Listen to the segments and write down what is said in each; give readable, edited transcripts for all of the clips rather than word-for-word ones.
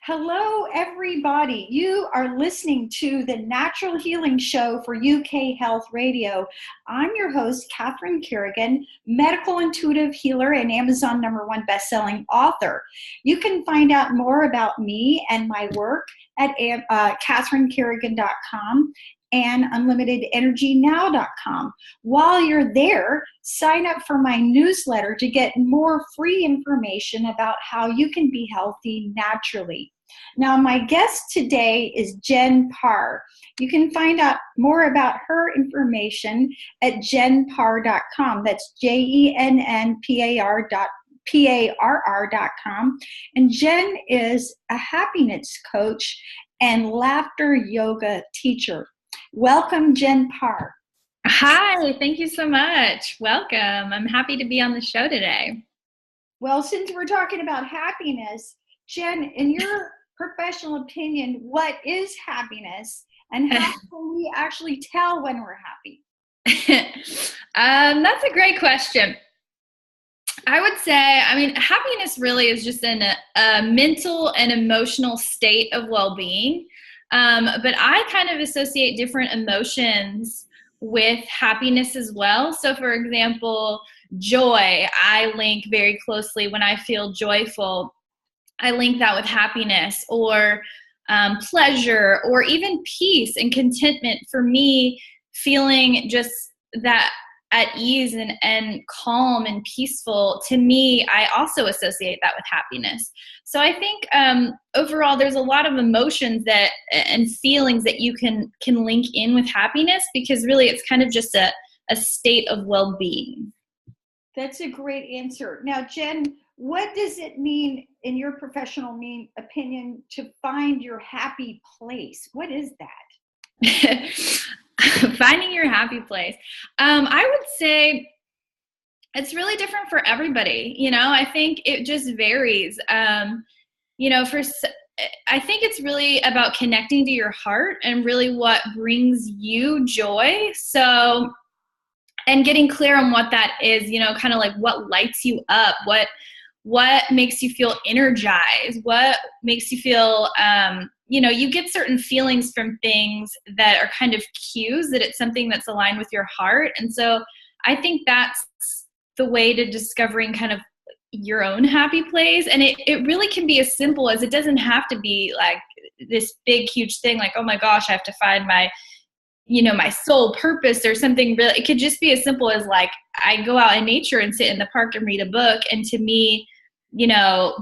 Hello, everybody. You are listening to the Natural Healing Show for UK Health Radio. I'm your host, Catherine Carrigan, medical intuitive healer and Amazon #1 bestselling author. You can find out more about me and my work at catherinecarrigan.com and unlimitedenergynow.com. While you're there, sign up for my newsletter to get more free information about how you can be healthy naturally. Now, my guest today is Jenn Parr. You can find out more about her information at jennparr.com. That's JENNPARR.com. And Jenn is a happiness coach and laughter yoga teacher. Welcome, Jenn Parr. Hi, thank you so much. Welcome. I'm happy to be on the show today. Well, since we're talking about happiness, Jenn, in your professional opinion, what is happiness and how can we actually tell when we're happy? That's a great question. I would say, happiness really is just a mental and emotional state of well-being. But I kind of associate different emotions with happiness as well. So for example, joy, I link very closely when I feel joyful. I link that with happiness, or pleasure, or even peace and contentment. For me, feeling just that at ease and calm and peaceful, to me, I also associate that with happiness. So I think overall, there's a lot of emotions and feelings that you can link in with happiness, because really it's kind of just a state of well-being. That's a great answer. Now, Jenn, what does it mean, in your professional opinion, to find your happy place? What is that? Finding your happy place. I would say it's really different for everybody. I think it just varies. I think it's really about connecting to your heart and really what brings you joy. So, and getting clear on what that is, kind of like what lights you up, what makes you feel energized, what makes you feel, you get certain feelings from things that are kind of cues that it's something that's aligned with your heart. And so I think that's the way to discovering kind of your own happy place. And it really can be as simple as, it doesn't have to be like this big, huge thing like, oh my gosh, I have to find my soul purpose or something. Really, it could just be as simple as like, I go out in nature and sit in the park and read a book. And to me,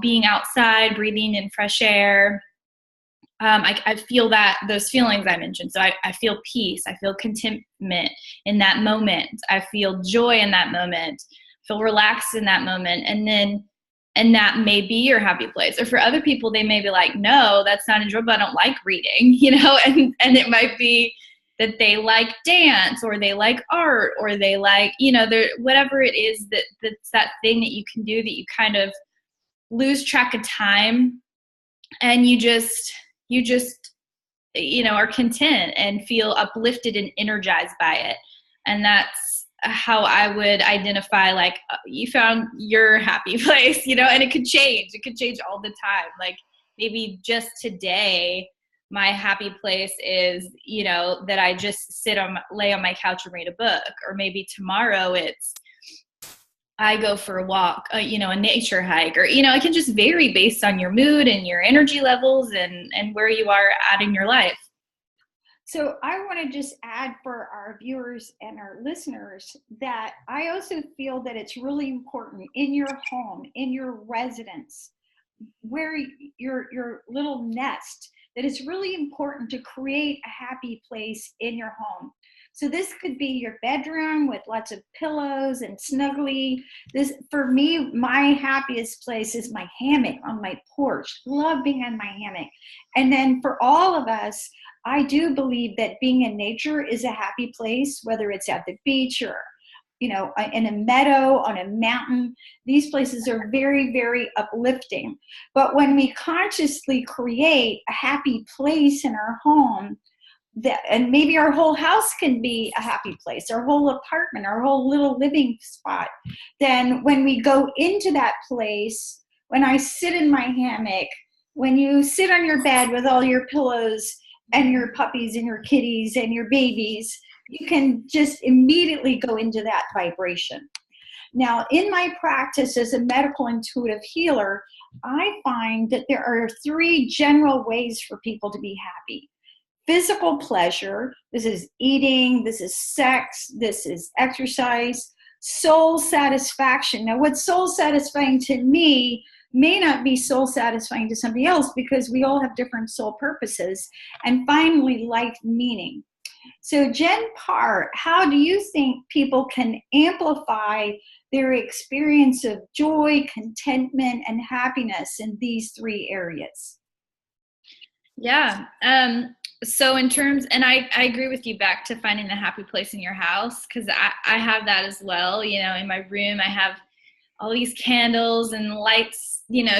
being outside, breathing in fresh air, I feel those feelings I mentioned. So I feel peace. I feel contentment in that moment. I feel joy in that moment, feel relaxed in that moment. And that may be your happy place. Or for other people, they may be like, no, that's not enjoyable. I don't like reading, and it might be that they like dance, or they like art, or they like, whatever it is that's that thing that you can do that you kind of lose track of time, and you just are content and feel uplifted and energized by it. And that's how I would identify, like, you found your happy place, and it could change all the time. Like maybe just today, my happy place is, that I just lay on my couch and read a book. Or maybe tomorrow it's, I go for a walk, a nature hike, or, it can just vary based on your mood and your energy levels and where you are at in your life. So I want to just add for our viewers and our listeners that I also feel that it's really important in your home, in your residence, where your little nest, that it's really important to create a happy place in your home. So this could be your bedroom with lots of pillows and snuggly. This, for me, my happiest place is my hammock on my porch. Love being on my hammock. And then for all of us, I do believe that being in nature is a happy place, whether it's at the beach or, in a meadow, on a mountain. These places are very, very uplifting. But when we consciously create a happy place in our home, and maybe our whole house can be a happy place, our whole apartment, our whole little living spot, then when we go into that place, when I sit in my hammock, when you sit on your bed with all your pillows and your puppies and your kitties and your babies, you can just immediately go into that vibration. Now, in my practice as a medical intuitive healer, I find that there are 3 general ways for people to be happy. Physical pleasure, this is eating, this is sex, this is exercise. Soul satisfaction. Now, what's soul satisfying to me may not be soul satisfying to somebody else, because we all have different soul purposes. And finally, life meaning. So, Jenn Parr, how do you think people can amplify their experience of joy, contentment, and happiness in these 3 areas? Yeah. So in terms, and I agree with you, back to finding the happy place in your house, because I have that as well. You know, in my room, I have all these candles and lights, you know,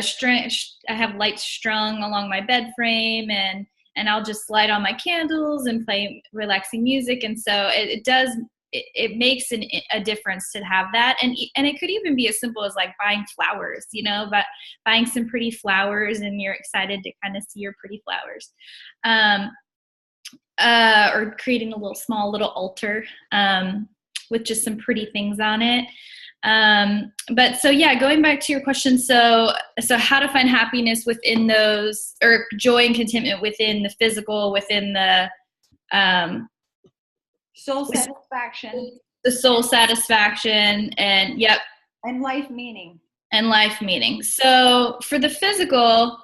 I have lights strung along my bed frame, and I'll just light on my candles and play relaxing music. And so it makes a difference to have that. And it could even be as simple as like buying flowers, you know, but buying some pretty flowers and you're excited to kind of see your pretty flowers. Or creating a small little altar with just some pretty things on it. But so yeah, going back to your question, so how to find happiness within those, or joy and contentment within the physical, within the soul satisfaction. The soul satisfaction, and yep. And life meaning. And life meaning. So for the physical,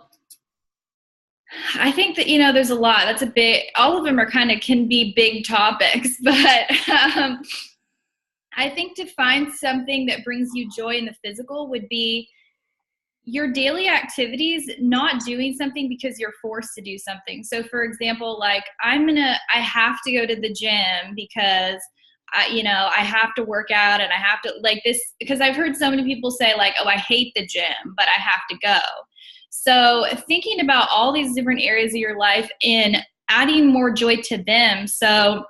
I think that, you know, there's a lot. That's a big, all of them are can be big topics, but I think to find something that brings you joy in the physical would be your daily activities, not doing something because you're forced to do something. So for example, like I have to go to the gym because I have to work out, and I have to like this, because I've heard so many people say like, oh, I hate the gym, but I have to go. So thinking about all these different areas of your life and adding more joy to them. So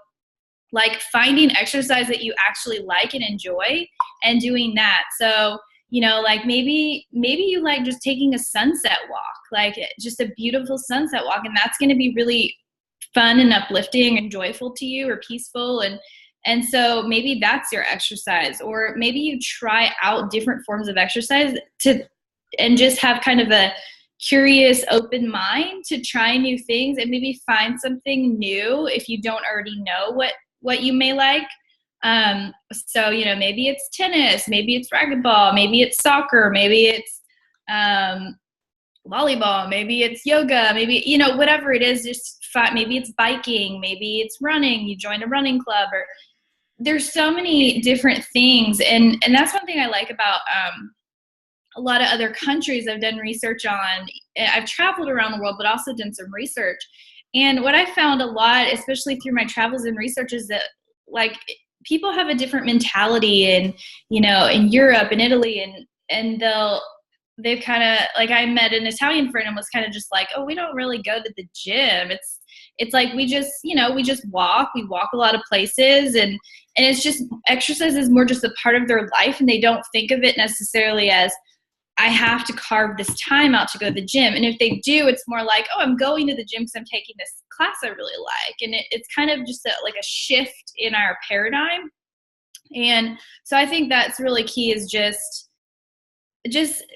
like finding exercise that you actually like and enjoy and doing that. So, you know, like maybe you like just taking a sunset walk, like just a beautiful sunset walk. And that's going to be really fun and uplifting and joyful to you, or peaceful. And so maybe that's your exercise, or maybe you try out different forms of exercise and just have kind of a curious, open mind to try new things and maybe find something new if you don't already know what you may like. So, you know, maybe it's tennis, maybe it's racquetball, maybe it's soccer, maybe it's volleyball, maybe it's yoga, maybe, you know, whatever it is, just maybe it's biking, maybe it's running, you join a running club, or there's so many different things. And that's one thing I like about a lot of other countries I've done research on. I've traveled around the world, but also done some research. And what I found a lot, especially through my travels and research, is that like people have a different mentality in, you know, in Europe and Italy, and they've kind of, like, I met an Italian friend and was kind of just like, oh, we don't really go to the gym. It's like we just walk. We walk a lot of places, and it's just, exercise is more just a part of their life, and they don't think of it necessarily as, I have to carve this time out to go to the gym. And if they do, it's more like, oh, I'm going to the gym because I'm taking this class I really like. And it's kind of just like a shift in our paradigm. And so I think that's really key, is just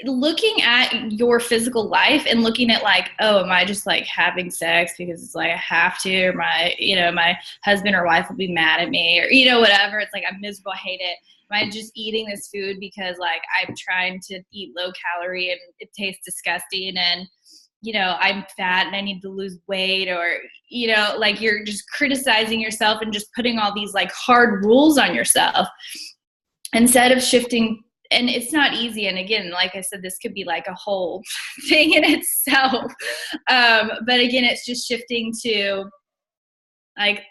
looking at your physical life and looking at like, oh, am I just like having sex because it's like I have to, or my husband or wife will be mad at me, or, you know, whatever. It's like I'm miserable, I hate it. Am I just eating this food because like I'm trying to eat low calorie and it tastes disgusting, and, you know, I'm fat and I need to lose weight, or, you know, like you're just criticizing yourself and just putting all these like hard rules on yourself instead of shifting. And it's not easy. And again, like I said, this could be like a whole thing in itself. But again, it's just shifting to like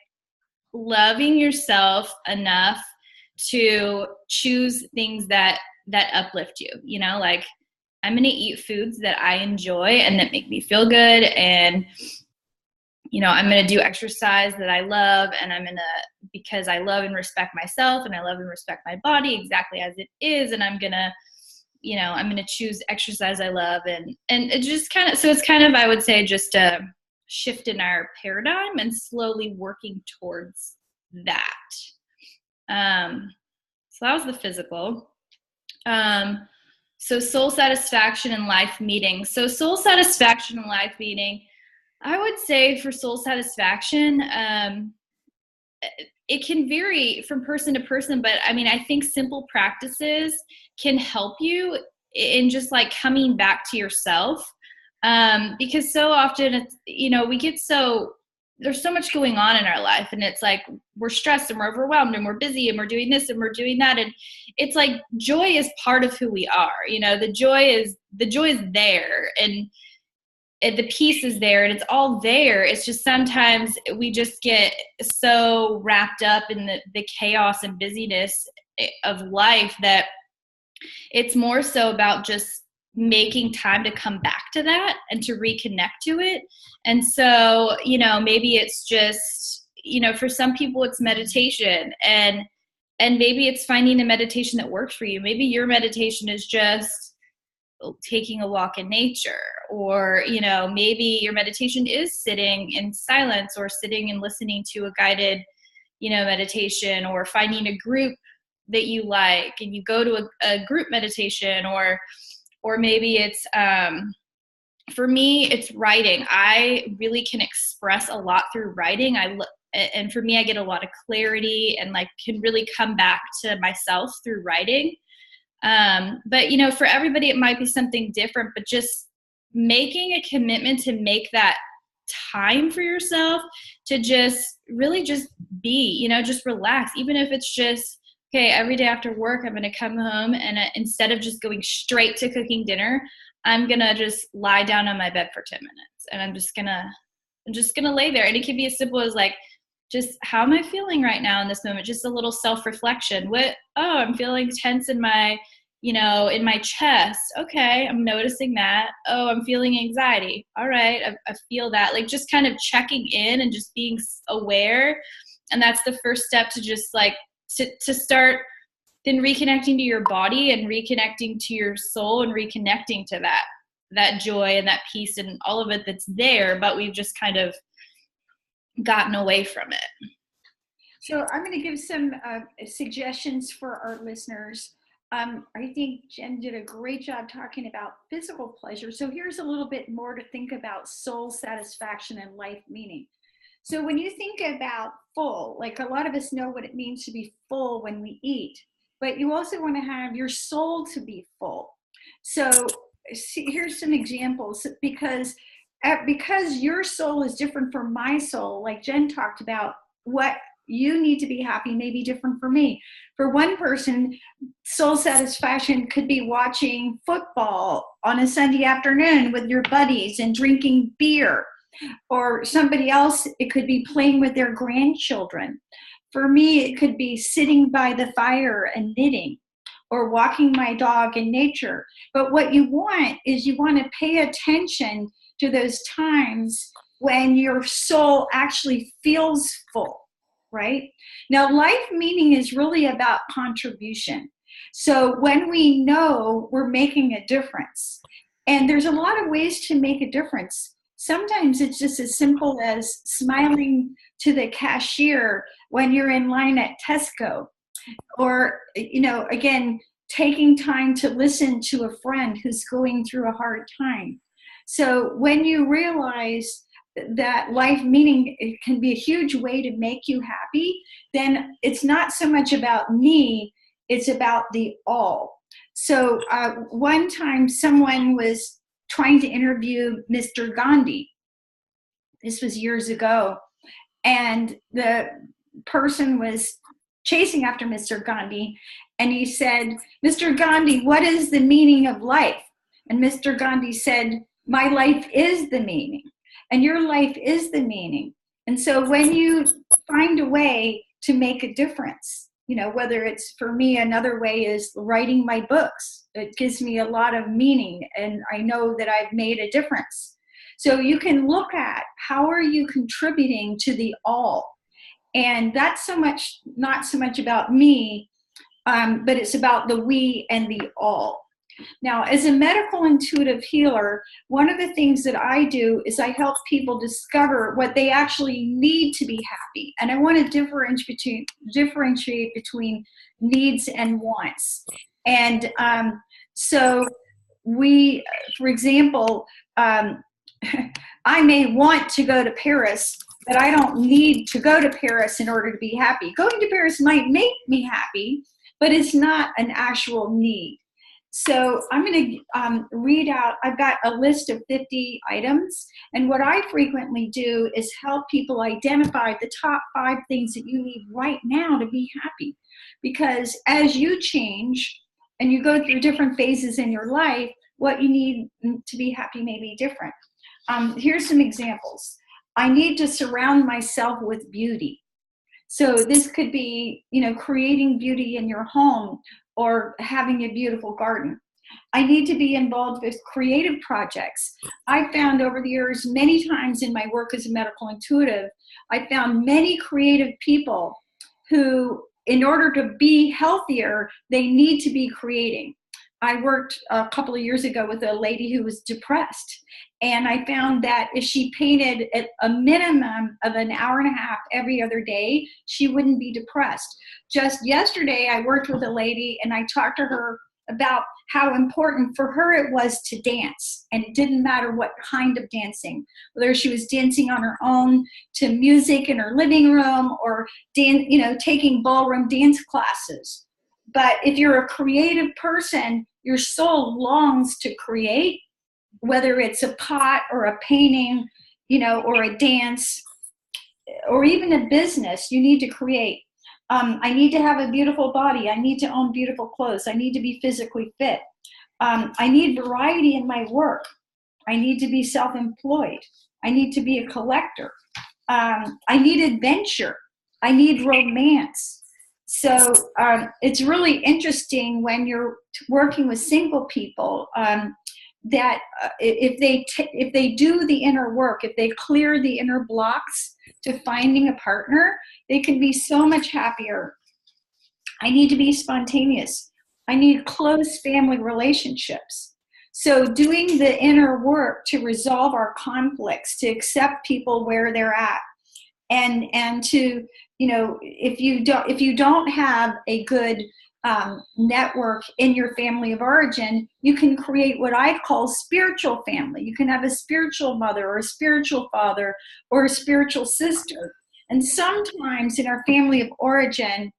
loving yourself enough to choose things that uplift you, you know, like I'm going to eat foods that I enjoy and that make me feel good. And, you know, I'm going to do exercise that I love, and I'm going to, because I love and respect myself, and I love and respect my body exactly as it is. And I'm going to, I'm going to choose exercise I love. And it just kind of, so it's kind of, I would say, just a shift in our paradigm and slowly working towards that. So that was the physical. So soul satisfaction and life meaning. So soul satisfaction and life meaning, I would say for soul satisfaction, it can vary from person to person, but I mean, I think simple practices can help you in just like coming back to yourself. Because so often it's, we get there's so much going on in our life, and it's like we're stressed and we're overwhelmed and we're busy and we're doing this and we're doing that, and it's like joy is part of who we are. The joy is there, and the peace is there, and it's all there. It's just sometimes we just get so wrapped up in the chaos and busyness of life that it's more so about just making time to come back to that and to reconnect to it. And so, maybe it's just, for some people it's meditation, and maybe it's finding a meditation that works for you. Maybe your meditation is just taking a walk in nature, or, maybe your meditation is sitting in silence or sitting and listening to a guided, meditation, or finding a group that you like and you go to a group meditation, or maybe it's, for me, it's writing. I really can express a lot through writing. And for me, I get a lot of clarity and like can really come back to myself through writing. But for everybody, it might be something different, but just making a commitment to make that time for yourself to just really just be, just relax, even if it's just, okay, every day after work, I'm going to come home, and instead of just going straight to cooking dinner, I'm going to just lie down on my bed for 10 minutes, and I'm just going to lay there. And it can be as simple as like, just how am I feeling right now in this moment? Just a little self-reflection. I'm feeling tense in my, in my chest. Okay, I'm noticing that. Oh, I'm feeling anxiety. All right, I feel that. Like just kind of checking in and just being aware. And that's the first step to just like, to start then reconnecting to your body and reconnecting to your soul and reconnecting to that joy and that peace and all of it that's there, but we've just kind of gotten away from it. So I'm going to give some suggestions for our listeners. I think Jenn did a great job talking about physical pleasure. So here's a little bit more to think about soul satisfaction and life meaning. So when you think about full, like a lot of us know what it means to be full when we eat, but you also want to have your soul to be full. So here's some examples, because your soul is different from my soul, like Jenn talked about, what you need to be happy may be different for me. For one person, soul satisfaction could be watching football on a Sunday afternoon with your buddies and drinking beer. Or somebody else, it could be playing with their grandchildren. For me, it could be sitting by the fire and knitting, or walking my dog in nature. But what you want is you want to pay attention to those times when your soul actually feels full, right? Now, life meaning is really about contribution. So when we know we're making a difference, and there's a lot of ways to make a difference. Sometimes it's just as simple as smiling to the cashier when you're in line at Tesco, or, again, taking time to listen to a friend who's going through a hard time. So when you realize that life meaning, it can be a huge way to make you happy, then it's not so much about me, it's about the all. So one time someone was trying to interview Mr. Gandhi. This was years ago. And the person was chasing after Mr. Gandhi. And he said, "Mr. Gandhi, what is the meaning of life?" And Mr. Gandhi said, "My life is the meaning." And your life is the meaning. And so when you find a way to make a difference, whether it's, for me, another way is writing my books. It gives me a lot of meaning, and I know that I've made a difference. So you can look at how are you contributing to the all. And that's not so much about me, but it's about the we and the all. Now, as a medical intuitive healer, one of the things that I do is I help people discover what they actually need to be happy. And I want to differentiate between needs and wants. And so we, for example, I may want to go to Paris, but I don't need to go to Paris in order to be happy. Going to Paris might make me happy, but it's not an actual need. So I'm going to read out, I've got a list of 50 items, and what I frequently do is help people identify the top 5 things that you need right now to be happy. Because as you change and you go through different phases in your life, what you need to be happy may be different. Here's some examples. I need to surround myself with beauty. So this could be, creating beauty in your home or having a beautiful garden. I need to be involved with creative projects. I found over the years, many times in my work as a medical intuitive, I found many creative people who, in order to be healthier, they need to be creating. I worked a couple of years ago with a lady who was depressed. And I found that if she painted at a minimum of an hour and a half every other day, she wouldn't be depressed. Just yesterday, I worked with a lady and I talked to her about how important for her it was to dance. And it didn't matter what kind of dancing, whether she was dancing on her own to music in her living room or taking ballroom dance classes. But if you're a creative person, your soul longs to create, whether it's a pot or a painting, or a dance, or even a business, you need to create. I need to have a beautiful body. I need to own beautiful clothes. I need to be physically fit. I need variety in my work. I need to be self-employed. I need to be a collector. I need adventure. I need romance. So it's really interesting when you're working with single people that if they do the inner work, if they clear the inner blocks to finding a partner, they can be so much happier. I need to be spontaneous. I need close family relationships. So doing the inner work to resolve our conflicts, to accept people where they're at, and to, if you don't have a good network in your family of origin, you can create what I call spiritual family. You can have a spiritual mother or a spiritual father or a spiritual sister. And sometimes in our family of origin,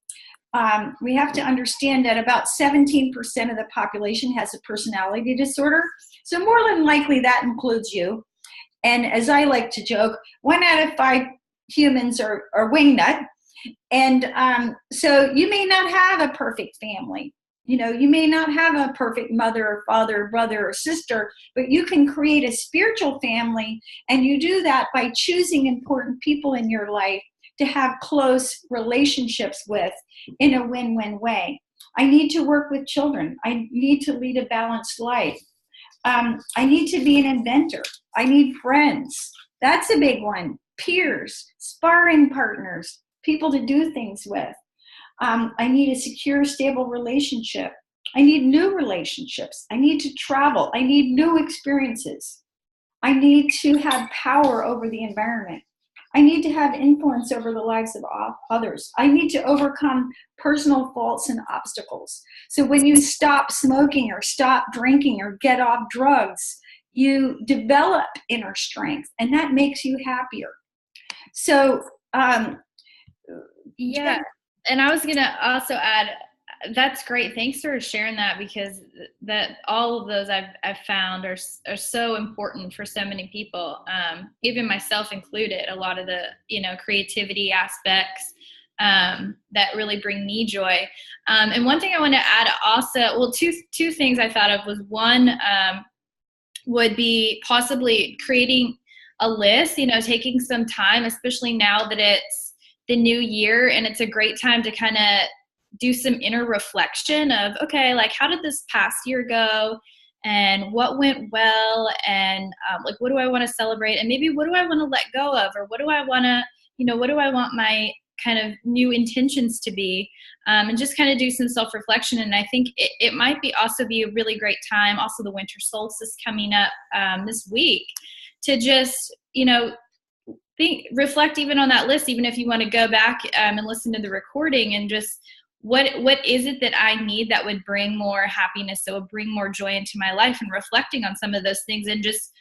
we have to understand that about 17% of the population has a personality disorder. So more than likely that includes you. And as I like to joke, 1 out of 5 humans are wingnut. And so you may not have a perfect family. You may not have a perfect mother or father, brother or sister, but you can create a spiritual family. And you do that by choosing important people in your life to have close relationships with in a win-win way. I need to work with children. I need to lead a balanced life. I need to be an inventor. I need friends. That's a big one. Peers, sparring partners, people to do things with. I need a secure, stable relationship. I need new relationships. I need to travel. I need new experiences. I need to have power over the environment. I need to have influence over the lives of others. I need to overcome personal faults and obstacles. So when you stop smoking or stop drinking or get off drugs, you develop inner strength, and that makes you happier. So, yeah. And I was going to also add, that's great. Thanks for sharing that, because that all of those I've found are so important for so many people, even myself included. A lot of the, creativity aspects that really bring me joy. And one thing I want to add also, well, two things I thought of was one would be possibly creating a list, taking some time, especially now that it's the new year, and it's a great time to kind of do some inner reflection of, okay, like how did this past year go, and what went well, and like what do I want to celebrate, and maybe what do I want to let go of, or what do I want to, what do I want my kind of new intentions to be, and just kind of do some self-reflection. And I think it might be also be a really great time, also the winter solstice coming up this week, to just, reflect even on that list, even if you want to go back and listen to the recording, and just what is it that I need that would bring more happiness, that would bring more joy into my life, and reflecting on some of those things, and just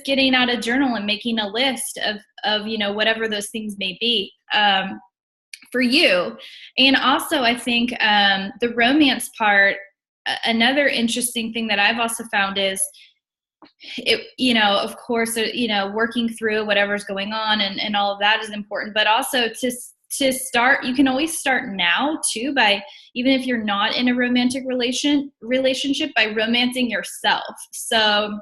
getting out a journal and making a list of whatever those things may be for you. And also, I think the romance part, another interesting thing that I've also found is, of course, working through whatever's going on and all of that is important, but also to start, you can always start now too, by, even if you're not in a romantic relationship, by romancing yourself. So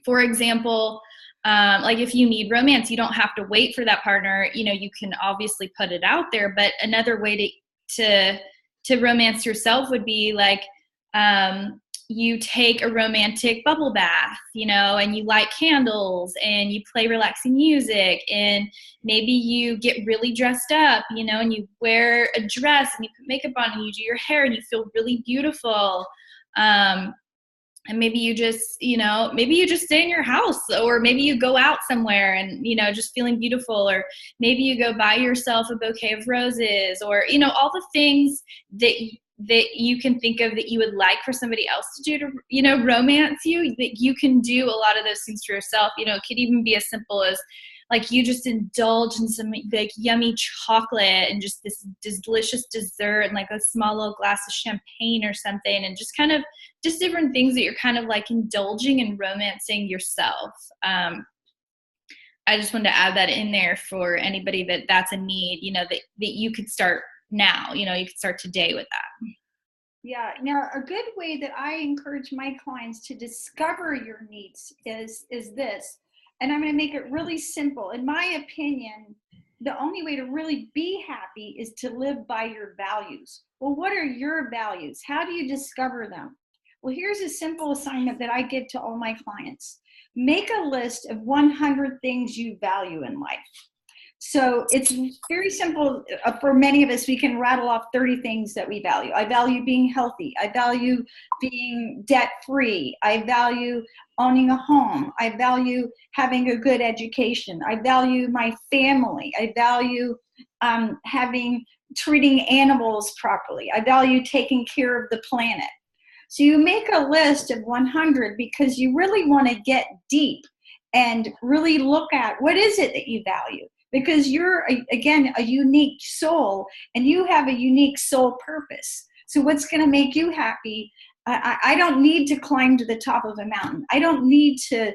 for example, like if you need romance, you don't have to wait for that partner. You can obviously put it out there, but another way to romance yourself would be like, you take a romantic bubble bath, and you light candles and you play relaxing music, and maybe you get really dressed up, and you wear a dress and you put makeup on and you do your hair and you feel really beautiful. And maybe you just, stay in your house, or maybe you go out somewhere and, just feeling beautiful, or maybe you go buy yourself a bouquet of roses, or, all the things that you can think of that you would like for somebody else to do to, romance you, that you can do a lot of those things for yourself. It could even be as simple as like you just indulge in some like yummy chocolate and just this delicious dessert and like a small little glass of champagne or something, and just kind of just different things that you're kind of like indulging and romancing yourself. I just wanted to add that in there for anybody that's a need, that you could start now, you could start today with that. Yeah. Now, a good way that I encourage my clients to discover your needs is this, and I'm going to make it really simple. In my opinion, the only way to really be happy is to live by your values. Well, what are your values? How do you discover them? Well, here's a simple assignment that I give to all my clients. Make a list of 100 things you value in life. So it's very simple. For many of us, we can rattle off 30 things that we value. I value being healthy. I value being debt-free. I value owning a home. I value having a good education. I value my family. I value treating animals properly. I value taking care of the planet. So you make a list of 100 because you really want to get deep and really look at what is it that you value. Because you're, again, a unique soul, and you have a unique soul purpose. So what's going to make you happy? I don't need to climb to the top of a mountain. I don't need to,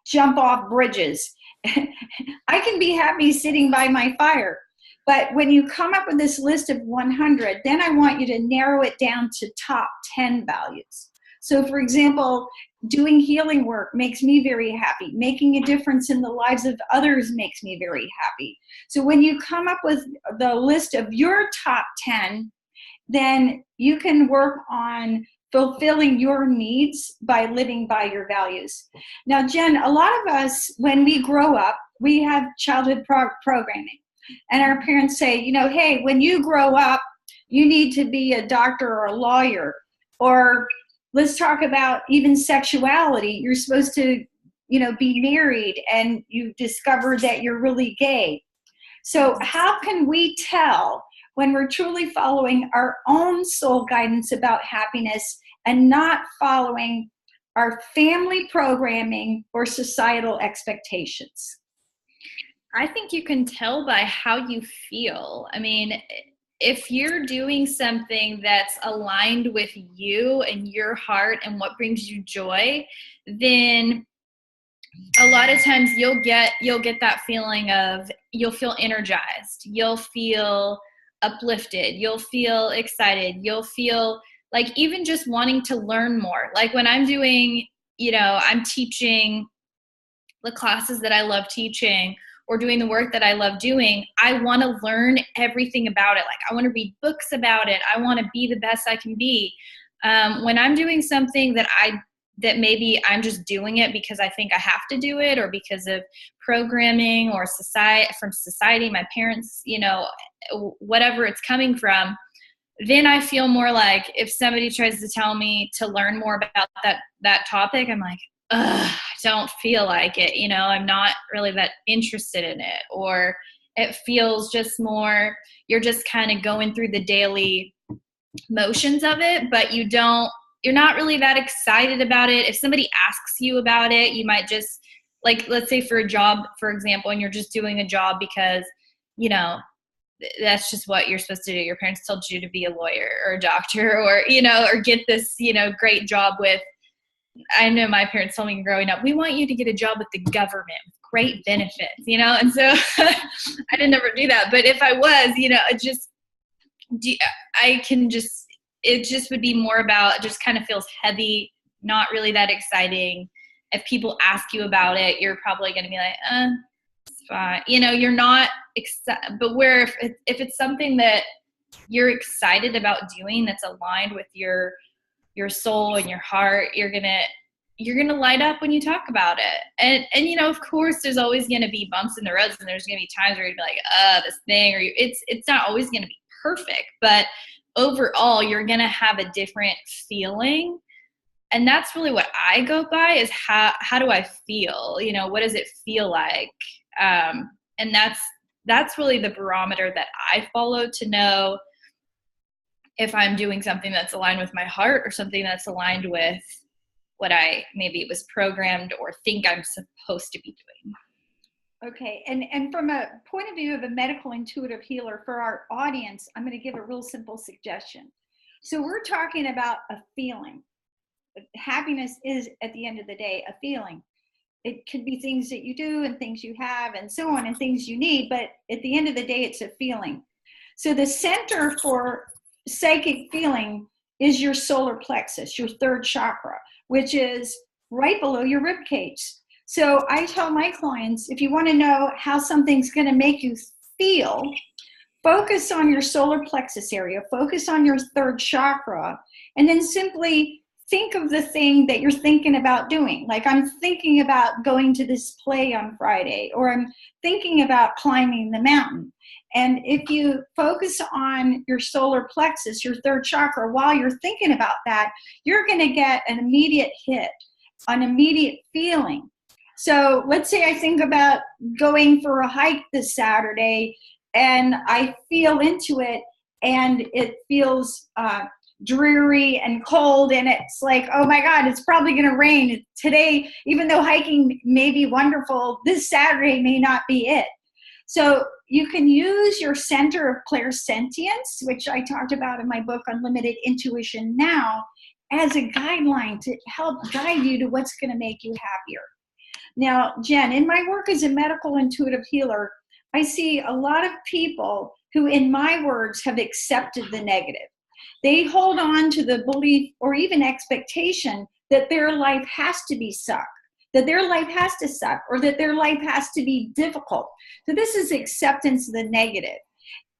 jump off bridges. I can be happy sitting by my fire. But when you come up with this list of 100, then I want you to narrow it down to top 10 values. So for example, doing healing work makes me very happy. Making a difference in the lives of others makes me very happy. So when you come up with the list of your top 10, then you can work on fulfilling your needs by living by your values. Now, Jen, a lot of us, when we grow up, we have childhood programming. And our parents say, hey, when you grow up, you need to be a doctor or a lawyer. Or let's talk about even sexuality. You're supposed to, be married, and you discover that you're really gay. So how can we tell when we're truly following our own soul guidance about happiness and not following our family programming or societal expectations? I think you can tell by how you feel. I mean, if you're doing something that's aligned with you and your heart and what brings you joy, then a lot of times you'll get that feeling of, you'll feel energized, you'll feel uplifted, you'll feel excited, you'll feel like even just wanting to learn more. Like when I'm doing, I'm teaching the classes that I love teaching, or doing the work that I love doing, I want to learn everything about it. Like I want to read books about it. I want to be the best I can be. When I'm doing something that I that maybe I'm just doing it because I think I have to do it, or because of programming or society, my parents, whatever it's coming from, then I feel more like if somebody tries to tell me to learn more about that topic, I'm like, ugh, I don't feel like it. I'm not really that interested in it. Or it feels just more, you're just kind of going through the daily motions of it, but you're not really that excited about it. If somebody asks you about it, you might just, like, let's say for a job, for example, and you're just doing a job because, that's just what you're supposed to do. Your parents told you to be a lawyer or a doctor, or, or get this, great job with, I know my parents told me growing up, we want you to get a job with the government with great benefits, and so I didn't ever do that. But if I was, it just would be more about, it just kind of feels heavy, not really that exciting. If people ask you about it, you're probably going to be like, it's fine. You're not excited. But where if it's something that you're excited about doing, that's aligned with your soul and your heart, you're gonna light up when you talk about it. And of course, there's always gonna be bumps in the roads, and there's gonna be times where you're like, this thing, or it's not always gonna be perfect, but overall, you're gonna have a different feeling. And that's really what I go by, is how do I feel? What does it feel like? And that's really the barometer that I follow to know if I'm doing something that's aligned with my heart, or something that's aligned with what I maybe was programmed or think I'm supposed to be doing. Okay, and from a point of view of a medical intuitive healer, for our audience, I'm going to give a real simple suggestion. So we're talking about a feeling. Happiness is, at the end of the day, a feeling. It could be things that you do and things you have and so on, and things you need, but at the end of the day, it's a feeling. So the center for psychic feeling is your solar plexus, your third chakra, which is right below your rib cage. So I tell my clients, if you want to know how something's going to make you feel, focus on your solar plexus area, focus on your third chakra, and then simply think of the thing that you're thinking about doing. Like, I'm thinking about going to this play on Friday, or I'm thinking about climbing the mountain. And if you focus on your solar plexus, your third chakra, while you're thinking about that, you're going to get an immediate hit, an immediate feeling. So let's say I think about going for a hike this Saturday, and I feel into it, and it feels dreary and cold, and it's like, oh my God, it's probably going to rain today. Even though hiking may be wonderful, this Saturday may not be it. So you can use your center of clairsentience, which I talked about in my book, Unlimited Intuition Now, as a guideline to help guide you to what's going to make you happier. Now, Jenn, in my work as a medical intuitive healer, I see a lot of people who, in my words, have accepted the negative. They hold on to the belief or even expectation that their life has to be suck, that their life has to suck, or that their life has to be difficult. So this is acceptance of the negative.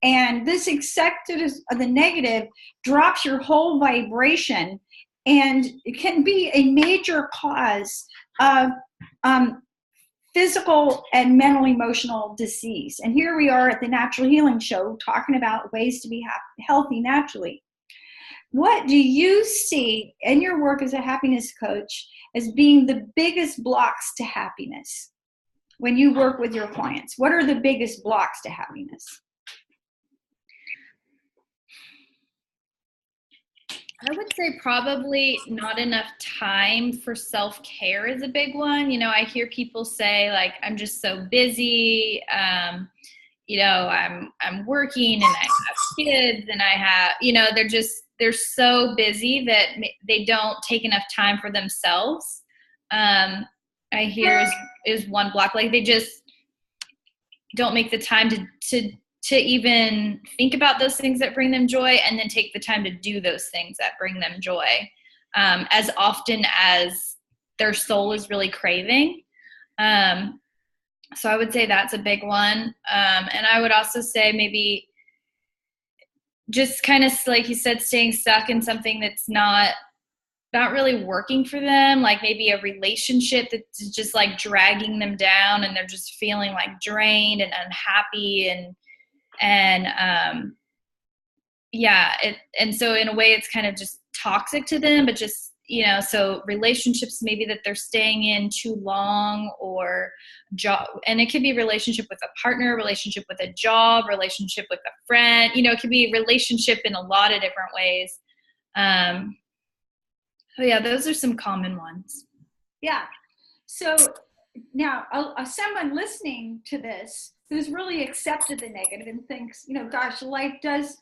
And this acceptance of the negative drops your whole vibration, and it can be a major cause of physical and mental emotional disease. And here we are at the Natural Healing Show talking about ways to be healthy naturally. What do you see in your work as a happiness coach as being the biggest blocks to happiness when you work with your clients? What are the biggest blocks to happiness? I would say probably not enough time for self-care is a big one. I hear people say, like, I'm just so busy. I'm working, and I have kids, and I have, they're so busy that they don't take enough time for themselves. I hear is one block. Like, they just don't make the time to even think about those things that bring them joy, and then take the time to do those things that bring them joy as often as their soul is really craving. So I would say that's a big one. And I would also say maybe just kind of, like you said, staying stuck in something that's not not really working for them, like maybe a relationship that's just like dragging them down and they're just feeling like drained and unhappy and yeah, and so in a way it's kind of just toxic to them, but just, so relationships maybe that they're staying in too long, or job, and it could be relationship with a partner, relationship with a job, relationship with a friend, it could be relationship in a lot of different ways. Oh yeah, those are some common ones. Yeah. So now someone listening to this who's really accepted the negative and thinks, gosh, life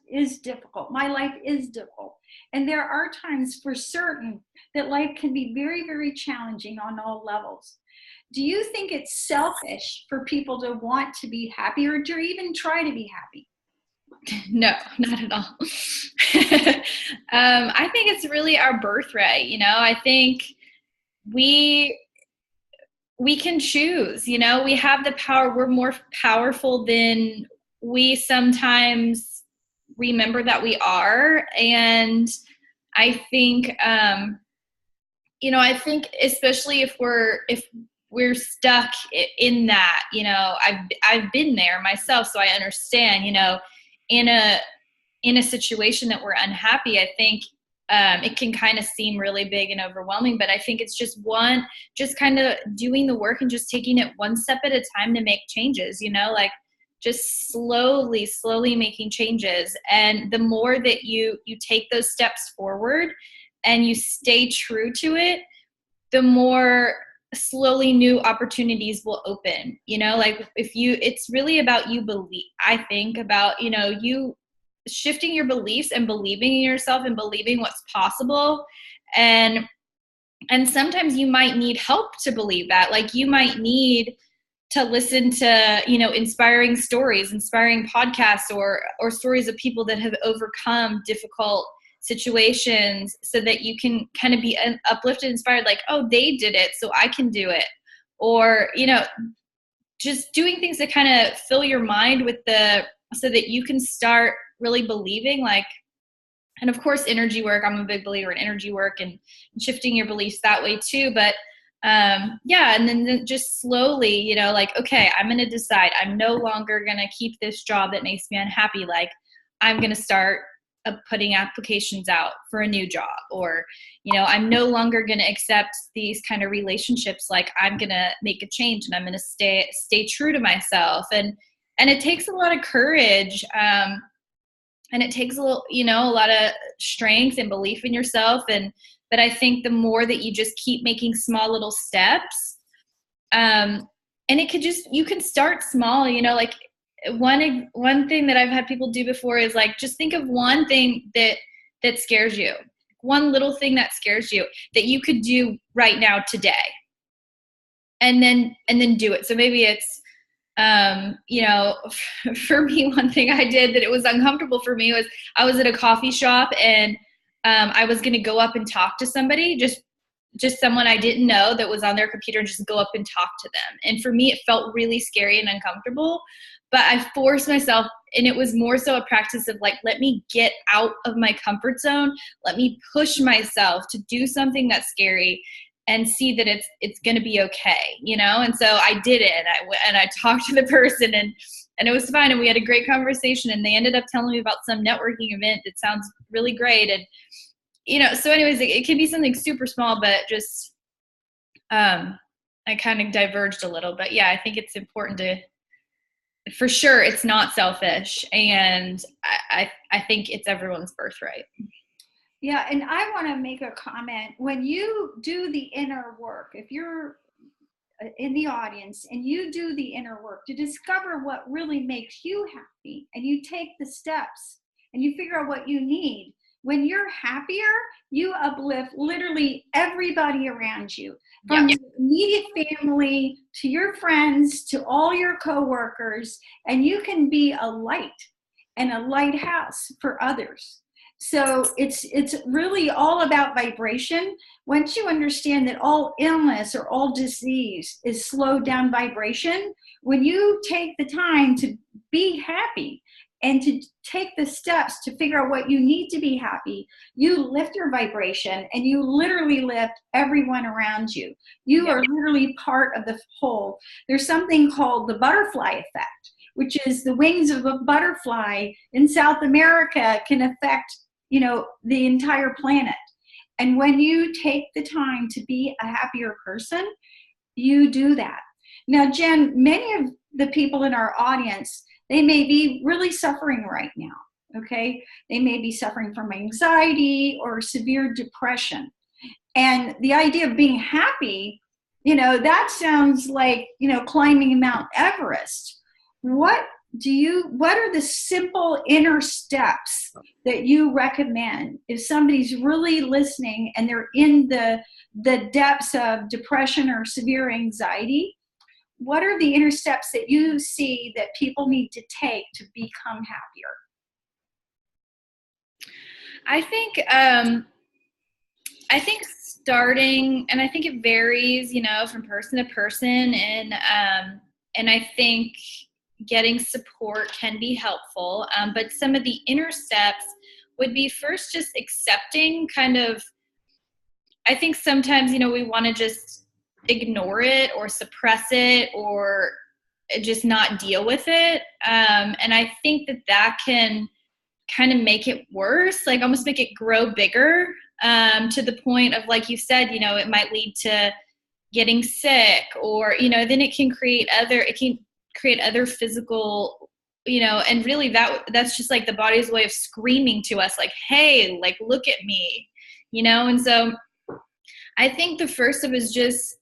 is difficult. My life is difficult. And there are times for certain that life can be very, very challenging on all levels. Do you think it's selfish for people to want to be happy, or to even try to be happy? No, not at all. I think it's really our birthright. I think we can choose, we have the power. We're more powerful than we sometimes remember that we are. And I think, I think especially if we're stuck in that, I've been there myself, so I understand, in a situation that we're unhappy, I think it can kind of seem really big and overwhelming, but I think it's just kind of doing the work and just taking it one step at a time to make changes, like just slowly making changes. And the more that you take those steps forward and you stay true to it, the more slowly new opportunities will open, like it's really about you believe, I think about, you shifting your beliefs and believing in yourself and believing what's possible. And sometimes you might need help to believe that. Like you might need to listen to, inspiring stories, inspiring podcasts, or stories of people that have overcome difficult situations, so that you can kind of be uplifted, inspired, like, oh, they did it, so I can do it. Or, just doing things that kind of fill your mind with so that you can start really believing, like, and of course, energy work. I'm a big believer in energy work and shifting your beliefs that way too. But yeah, and then just slowly, like, okay, I'm going to decide I'm no longer going to keep this job that makes me unhappy. Like, I'm going to start putting applications out for a new job, or, I'm no longer going to accept these kind of relationships. Like, I'm going to make a change and I'm going to stay true to myself. And it takes a lot of courage. And it takes a lot of strength and belief in yourself. But I think the more that you just keep making small little steps, and you can start small, like one thing that I've had people do before is, like, just think of one thing that scares you, one little thing that scares you that you could do right now today. And then do it. So maybe it's, for me, one thing I did that it was uncomfortable for me was I was at a coffee shop, and I was going to go up and talk to somebody, just someone I didn't know that was on their computer, and just go up and talk to them. And for me, it felt really scary and uncomfortable, but I forced myself. And it was more so a practice of, like, let me get out of my comfort zone. Let me push myself to do something that's scary and see that it's going to be okay, And so I did it, and I talked to the person, and it was fine. And we had a great conversation, and they ended up telling me about some networking event that sounds really great. And, so anyways, it can be something super small, but just, I kind of diverged a little, but yeah, I think it's important for sure, it's not selfish. And I think it's everyone's birthright. Yeah, and I want to make a comment. When you do the inner work, if you're in the audience and you do the inner work to discover what really makes you happy, and you take the steps and you figure out what you need, when you're happier, you uplift literally everybody around you, from your immediate family to your friends to all your coworkers, and you can be a light and a lighthouse for others. So it's really all about vibration. Once you understand that all illness or all disease is slowed down vibration, when you take the time to be happy and to take the steps to figure out what you need to be happy, you lift your vibration and you literally lift everyone around you. You are literally part of the whole. There's something called the butterfly effect, which is the wings of a butterfly in South America can affect, the entire planet. And when you take the time to be a happier person, you do that. Now, Jenn, many of the people in our audience, they may be really suffering right now, okay? They may be suffering from anxiety or severe depression. And the idea of being happy, that sounds like, climbing Mount Everest. What are the simple inner steps that you recommend if somebody's really listening and they're in the depths of depression or severe anxiety? What are the inner steps that you see that people need to take to become happier? I think starting, and I think it varies, from person to person, and I think getting support can be helpful. But some of the inner steps would be first just accepting I think sometimes, we want to just ignore it or suppress it or just not deal with it. And I think that can kind of make it worse, like almost make it grow bigger, to the point of, like you said, it might lead to getting sick, or, then it can create other physical, and really that's just like the body's way of screaming to us, like, hey, like, look at me, and so I think the first step is just,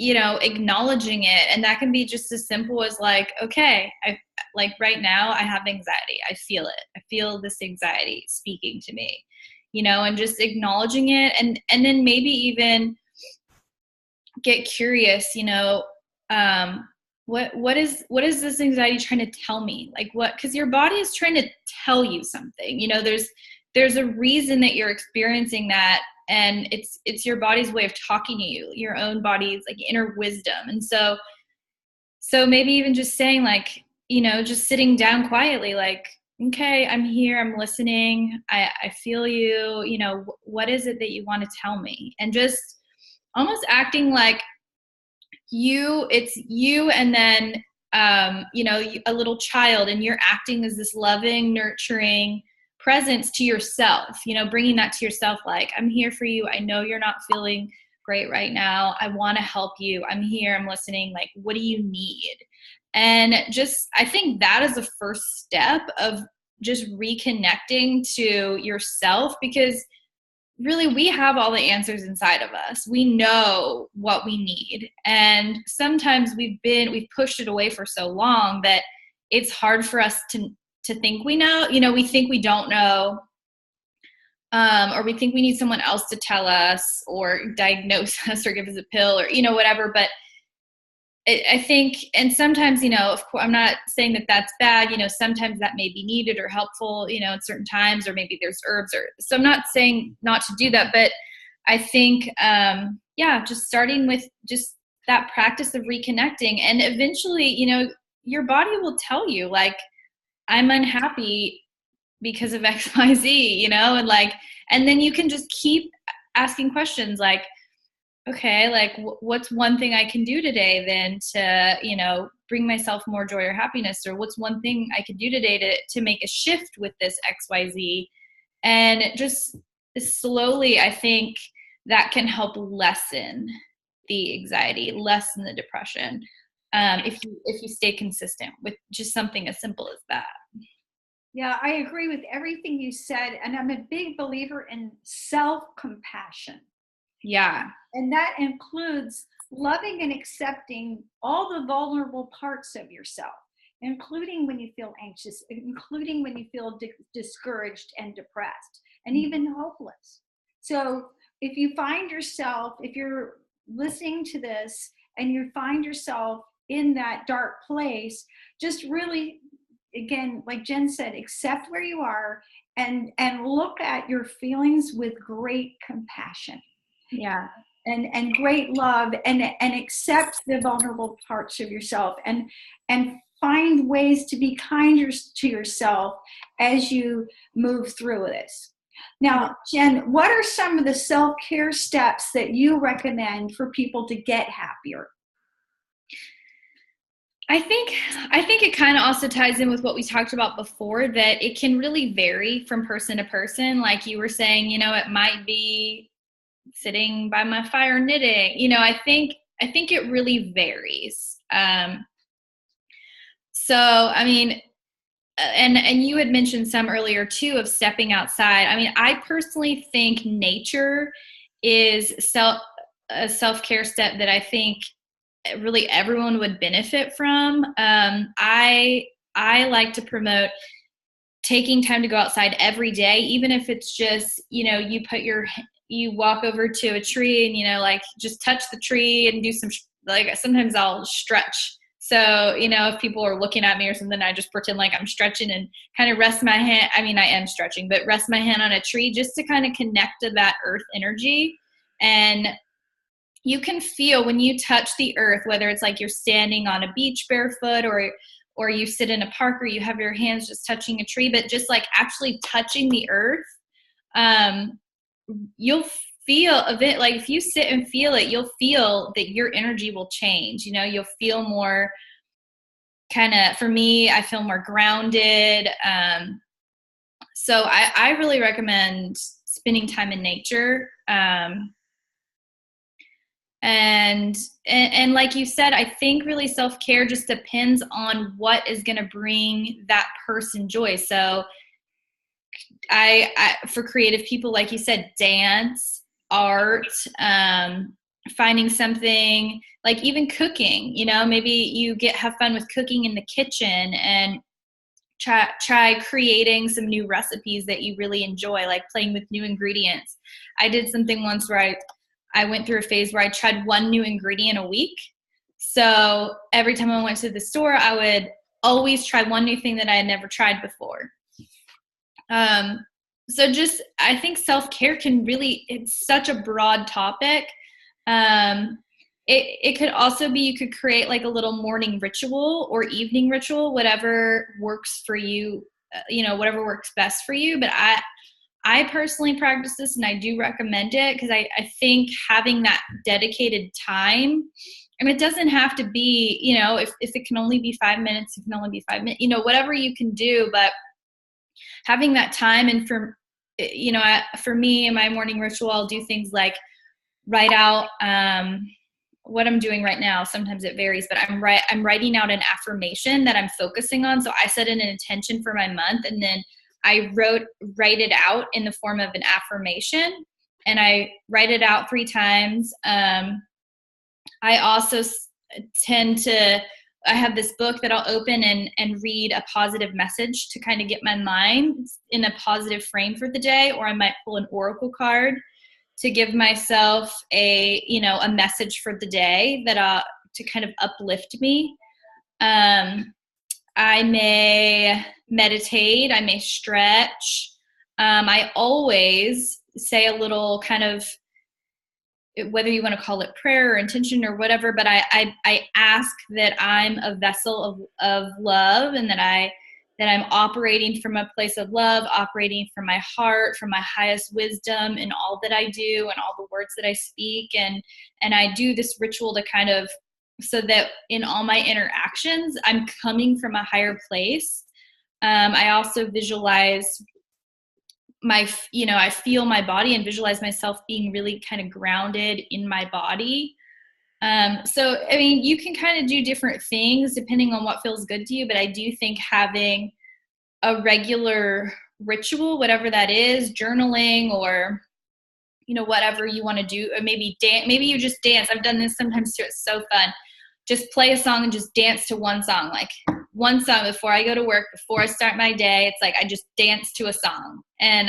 acknowledging it. And that can be just as simple as like, okay, like right now I have anxiety. I feel it. I feel this anxiety speaking to me, and just acknowledging it. And then maybe even get curious, what is this anxiety trying to tell me? Like what, cause your body is trying to tell you something, there's a reason that you're experiencing that. And it's your body's way of talking to you, your own body's like inner wisdom. And so maybe even just saying like, just sitting down quietly, like, okay, I'm here, I'm listening. I feel you, what is it that you want to tell me? And just almost acting like it's you, and then, a little child, and you're acting as this loving, nurturing presence to yourself, bringing that to yourself. Like, I'm here for you. I know you're not feeling great right now. I want to help you. I'm here. I'm listening. Like, what do you need? And just, I think that is the first step of just reconnecting to yourself, because really we have all the answers inside of us. We know what we need. And sometimes we've pushed it away for so long that it's hard for us to think we know. We think we don't know, or we think we need someone else to tell us or diagnose us or give us a pill or, whatever. But I think, and sometimes, of course, I'm not saying that that's bad. Sometimes that may be needed or helpful, at certain times, or maybe there's herbs so I'm not saying not to do that, but I think, just starting with just that practice of reconnecting, and eventually, your body will tell you, like, I'm unhappy because of X, Y, Z, and then you can just keep asking questions like, okay, like what's one thing I can do today then to, bring myself more joy or happiness, or what's one thing I could do today to make a shift with this X, Y, Z, and just slowly, I think that can help lessen the anxiety, lessen the depression. If you stay consistent with just something as simple as that. Yeah, I agree with everything you said. And I'm a big believer in self-compassion. Yeah. And that includes loving and accepting all the vulnerable parts of yourself, including when you feel anxious, including when you feel discouraged and depressed, and even hopeless. So if you're listening to this and you find yourself in that dark place, just really, again, like Jenn said, accept where you are and look at your feelings with great compassion. Yeah. And great love, and accept the vulnerable parts of yourself, and find ways to be kinder to yourself as you move through this. Now, Jenn, what are some of the self-care steps that you recommend for people to get happier? I think it kind of also ties in with what we talked about before, that it can really vary from person to person. Like you were saying, it might be sitting by my fire knitting. I think it really varies. So, I mean, and you had mentioned some earlier too of stepping outside. I mean, I personally think nature is a self-care step that I think really everyone would benefit from. I like to promote taking time to go outside every day, even if it's just, you walk over to a tree and, like just touch the tree and do some, like sometimes I'll stretch. So, if people are looking at me or something, I just pretend like I'm stretching and kind of rest my hand. I mean, I am stretching, but rest my hand on a tree just to kind of connect to that earth energy. And you can feel when you touch the earth, whether it's like you're standing on a beach barefoot or you sit in a park or you have your hands just touching a tree, but just like actually touching the earth, you'll feel of it. Like if you sit and feel it, you'll feel that your energy will change. You'll feel more for me, I feel more grounded. So I really recommend spending time in nature. And like you said, I think really self-care just depends on what is going to bring that person joy. So I for creative people, like you said, dance, art, finding something like even cooking, maybe you have fun with cooking in the kitchen and try creating some new recipes that you really enjoy, like playing with new ingredients. I did something once where I went through a phase where I tried one new ingredient a week. So every time I went to the store, I would always try one new thing that I had never tried before. So just, I think self-care it's such a broad topic. It could also be, you could create like a little morning ritual or evening ritual, whatever works for you, whatever works best for you. But I personally practice this and I do recommend it because I think having that dedicated time, and it doesn't have to be, if it can only be 5 minutes, it can only be 5 minutes, whatever you can do, but having that time. And for me, in my morning ritual, I'll do things like write out what I'm doing right now. Sometimes it varies, but I'm writing out an affirmation that I'm focusing on. So I set an intention for my month, and then I write it out in the form of an affirmation, and I write it out 3 times. I also I have this book that I'll open and read a positive message to kind of get my mind in a positive frame for the day, or I might pull an oracle card to give myself a message for the day that to kind of uplift me. I may meditate, I may stretch. I always say a little kind of, whether you want to call it prayer or intention or whatever, but I ask that I'm a vessel of love, and that I'm operating from a place of love, operating from my heart, from my highest wisdom in all that I do and all the words that I speak. And I do this ritual to kind of, so that in all my interactions, I'm coming from a higher place. I also visualize I feel my body and visualize myself being really kind of grounded in my body. So, I mean, you can kind of do different things depending on what feels good to you, but I do think having a regular ritual, whatever that is, journaling or, whatever you want to do, or maybe you just dance. I've done this sometimes too. It's so fun. Just play a song and just dance to one song, like one song before I go to work, before I start my day. It's like I just dance to a song. And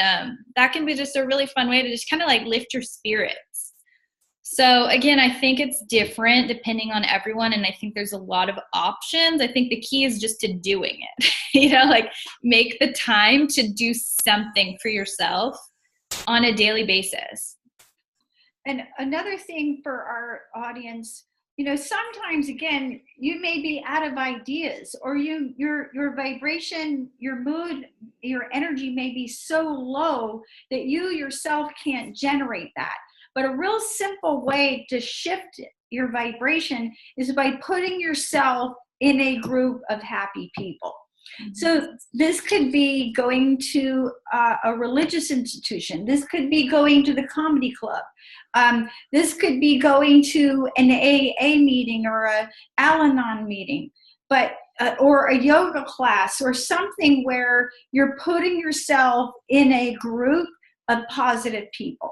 that can be just a really fun way to just kind of like lift your spirits. So again, I think it's different depending on everyone. And I think there's a lot of options. I think the key is just to doing it, like make the time to do something for yourself on a daily basis. And another thing for our audience, sometimes again, you may be out of ideas, or your vibration, your mood, your energy may be so low that you yourself can't generate that. But a real simple way to shift your vibration is by putting yourself in a group of happy people. So this could be going to a religious institution. This could be going to the comedy club. This could be going to an AA meeting or a Al-Anon meeting, or a yoga class or something where you're putting yourself in a group of positive people.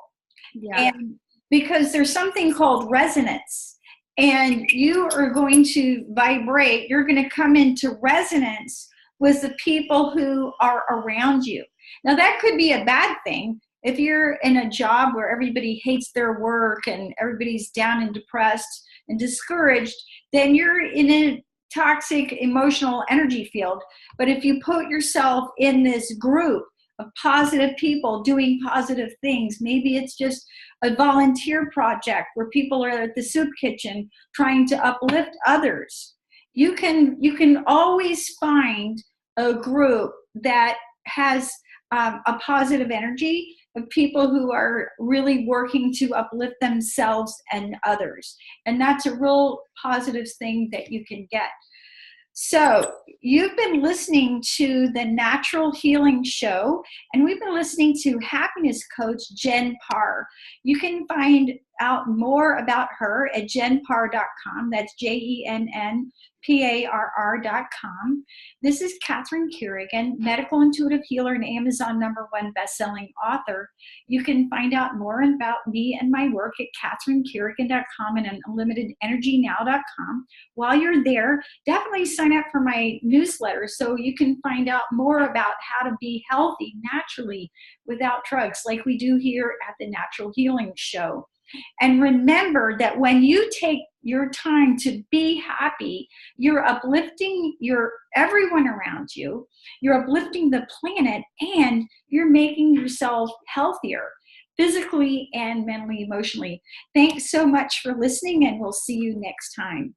Yeah. And because there's something called resonance, and you are going to vibrate, you're going to come into resonance with the people who are around you. Now, that could be a bad thing. If you're in a job where everybody hates their work and everybody's down and depressed and discouraged, then you're in a toxic emotional energy field. But if you put yourself in this group of positive people doing positive things, maybe it's just a volunteer project where people are at the soup kitchen trying to uplift others. You can always find a group that has a positive energy of people who are really working to uplift themselves and others. And that's a real positive thing that you can get. So you've been listening to the Natural Healing Show, and we've been listening to happiness coach Jenn Parr. You can find out more about her at jennparr.com. That's JENNPARR.com. This is Catherine Carrigan, medical intuitive healer and Amazon #1 bestselling author. You can find out more about me and my work at catherinecarrigan.com and unlimitedenergynow.com. While you're there, definitely sign up for my newsletter so you can find out more about how to be healthy naturally without drugs, like we do here at the Natural Healing Show. And remember that when you take your time to be happy, you're uplifting everyone around you, you're uplifting the planet, and you're making yourself healthier physically and mentally, emotionally. Thanks so much for listening, and we'll see you next time.